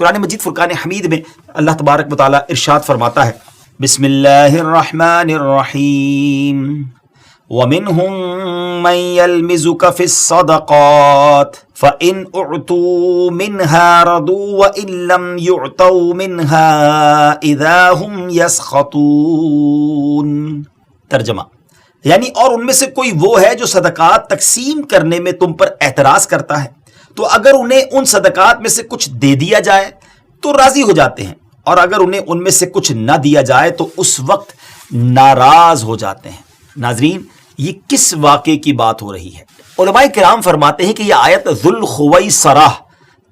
قرآن مجید فرقان حمید میں اللہ تبارک و تعالیٰ ارشاد فرماتا ہے بسم اللہ الرحمن الرحیم وَمِنْهُمْ مَنْ يَلْمِزُكَ فِي الصَّدَقَاتِ فَإِنْ أُعْطُوا مِنْهَا رَضُوا وَإِنْ لَمْ يُعْطَوْا مِنْهَا إِذَا هُمْ يَسْخَطُونَ۔ ترجمہ یعنی اور ان میں سے کوئی وہ ہے جو صدقات تقسیم کرنے میں تم پر اعتراض کرتا ہے، تو اگر انہیں ان صدقات میں سے کچھ دے دیا جائے تو راضی ہو جاتے ہیں، اور اگر انہیں ان میں سے کچھ نہ دیا جائے تو اس وقت ناراض ہو جاتے ہیں۔ ناظرین، یہ کس واقعے کی بات ہو رہی ہے؟ علماء کرام فرماتے ہیں کہ یہ آیت ذوالخویصرہ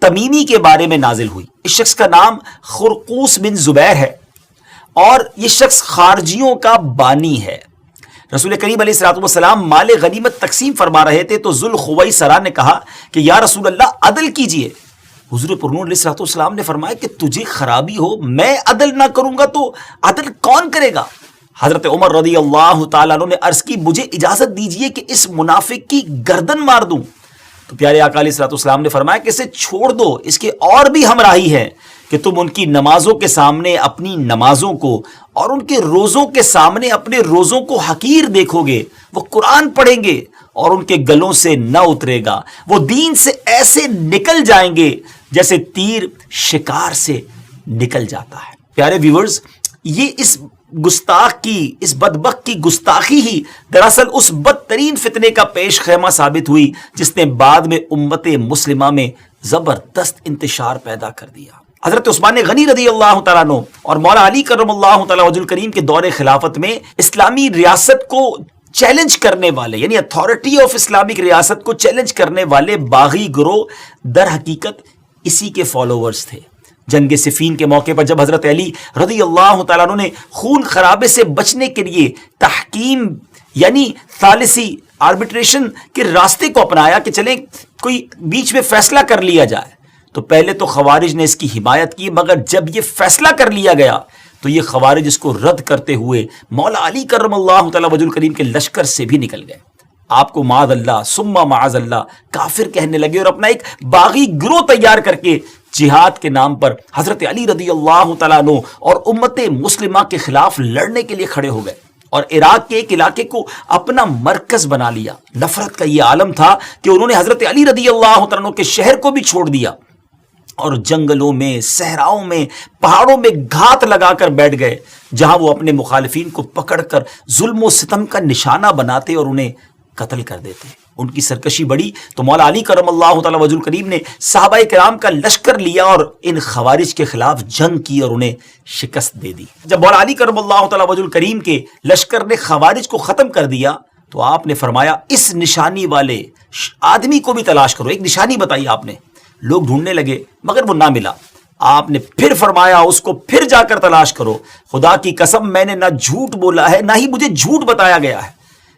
تمیمی کے بارے میں نازل ہوئی۔ اس شخص کا نام خرقوس بن زبیر ہے اور یہ شخص خارجیوں کا بانی ہے۔ رسول کریم علیہ الصلوۃ والسلام مال غنیمت تقسیم فرما رہے تھے تو ذوالخویصرہ نے کہا کہ یا رسول اللہ عدل کیجئے۔ حضور پرنور علیہ الصلوۃ والسلام نے فرمایا کہ تجھے خرابی ہو، میں عدل نہ کروں گا تو عدل کون کرے گا؟ حضرت عمر رضی اللہ تعالیٰ عنہ نے عرض کی مجھے اجازت دیجئے کہ اس منافق کی گردن مار دوں، تو پیارے آقا علیہ الصلوۃ والسلام نے فرمایا کہ اسے چھوڑ دو، اس کے اور بھی ہمراہی ہے کہ تم ان کی نمازوں کے سامنے اپنی نمازوں کو اور ان کے روزوں کے سامنے اپنے روزوں کو حقیر دیکھو گے۔ وہ قرآن پڑھیں گے اور ان کے گلوں سے نہ اترے گا، وہ دین سے ایسے نکل جائیں گے جیسے تیر شکار سے نکل جاتا ہے۔ پیارے ویورز، یہ اس گستاخ کی، اس بدبخت کی گستاخی ہی دراصل اس بدترین فتنے کا پیش خیمہ ثابت ہوئی جس نے بعد میں امت مسلمہ میں زبردست انتشار پیدا کر دیا۔ حضرت عثمان غنی رضی اللہ تعالیٰ عنہ اور مولا علی کرم اللہ تعالیٰ وجہ الکریم کے دور خلافت میں اسلامی ریاست کو چیلنج کرنے والے، یعنی اتھارٹی آف اسلامک ریاست کو چیلنج کرنے والے باغی گروہ در حقیقت اسی کے فالوورز تھے۔ جنگ صفین کے موقع پر جب حضرت علی رضی اللہ تعالیٰ عنہ نے خون خرابے سے بچنے کے لیے تحکیم یعنی ثالثی آربیٹریشن کے راستے کو اپنایا کہ چلیں کوئی بیچ میں فیصلہ کر لیا جائے، تو پہلے تو خوارج نے اس کی حمایت کی، مگر جب یہ فیصلہ کر لیا گیا تو یہ خوارج اس کو رد کرتے ہوئے مولا علی کرم اللہ تعالیٰ وجہ الکریم کے لشکر سے بھی نکل گئے۔ آپ کو معاذ اللہ ثم معاذ اللہ کافر کہنے لگے اور اپنا ایک باغی گروہ تیار کر کے جہاد کے نام پر حضرت علی رضی اللہ تعالیٰ عنہ اور امت مسلمہ کے خلاف لڑنے کے لیے کھڑے ہو گئے اور عراق کے ایک علاقے کو اپنا مرکز بنا لیا۔ نفرت کا یہ عالم تھا کہ انہوں نے حضرت علی رضی اللہ تعالیٰ عنہ کے شہر کو بھی چھوڑ دیا اور جنگلوں میں، صحراؤں میں، پہاڑوں میں گھات لگا کر بیٹھ گئے، جہاں وہ اپنے مخالفین کو پکڑ کر ظلم و ستم کا نشانہ بناتے اور انہیں قتل کر دیتے۔ ان کی سرکشی بڑی تو مولا علی کرم اللہ تعالیٰ وجہ الکریم نے صحابہ کرام کا لشکر لیا اور ان خوارج کے خلاف جنگ کی اور انہیں شکست دے دی۔ جب مولا علی کرم اللہ تعالیٰ وجہ الکریم کے لشکر نے خوارج کو ختم کر دیا تو آپ نے فرمایا اس نشانی والے آدمی کو بھی تلاش کرو۔ ایک نشانی بتائی آپ نے، لوگ ڈھونڈنے لگے مگر وہ نہ ملا۔ آپ نے پھر فرمایا اس کو پھر جا کر تلاش کرو، خدا کی قسم میں نے نہ جھوٹ بولا ہے نہ ہی مجھے جھوٹ بتایا گیا ہے۔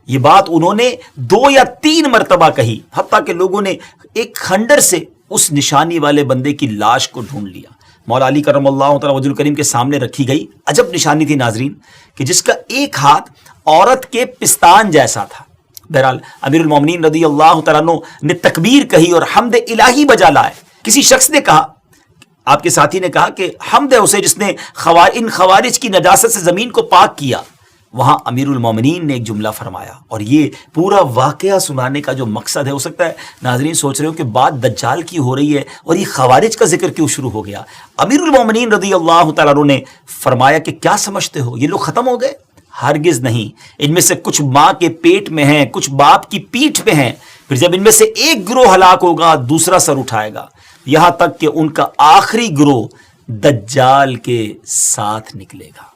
یہ بات انہوں نے 2 یا 3 مرتبہ کہی، حتیٰ کہ لوگوں نے ایک خنڈر سے اس نشانی والے بندے کی لاش کو ڈھونڈ لیا۔ مولا علی کرم اللہ تعالیٰ وجہ الکریم کے سامنے رکھی گئی عجب نشانی تھی ناظرین، کہ جس کا ایک ہاتھ عورت کے پستان جیسا تھا۔ بہرحال امیر المومنین رضی اللہ تعالیٰ عنہ نے تکبیر کہی اور حمد الہی بجا لائے۔ کسی شخص نے کہا، آپ کے ساتھی نے کہا کہ حمد ہے اسے جس نے ان خوارج کی نجاست سے زمین کو پاک کیا۔ وہاں امیر المومنین نے ایک جملہ فرمایا، اور یہ پورا واقعہ سنانے کا جو مقصد ہے، ہو سکتا ہے ناظرین سوچ رہے ہو کہ بات دجال کی ہو رہی ہے اور یہ خوارج کا ذکر کیوں شروع ہو گیا۔ امیر المومنین رضی اللہ تعالیٰ عنہ نے فرمایا کہ کیا سمجھتے ہو یہ لوگ ختم ہو گئے؟ ہرگز نہیں، ان میں سے کچھ ماں کے پیٹ میں ہیں، کچھ باپ کی پیٹھ پہ ہیں، پھر جب ان میں سے ایک گروہ ہلاک ہوگا دوسرا سر اٹھائے گا، یہاں تک کہ ان کا آخری گروہ دجال کے ساتھ نکلے گا۔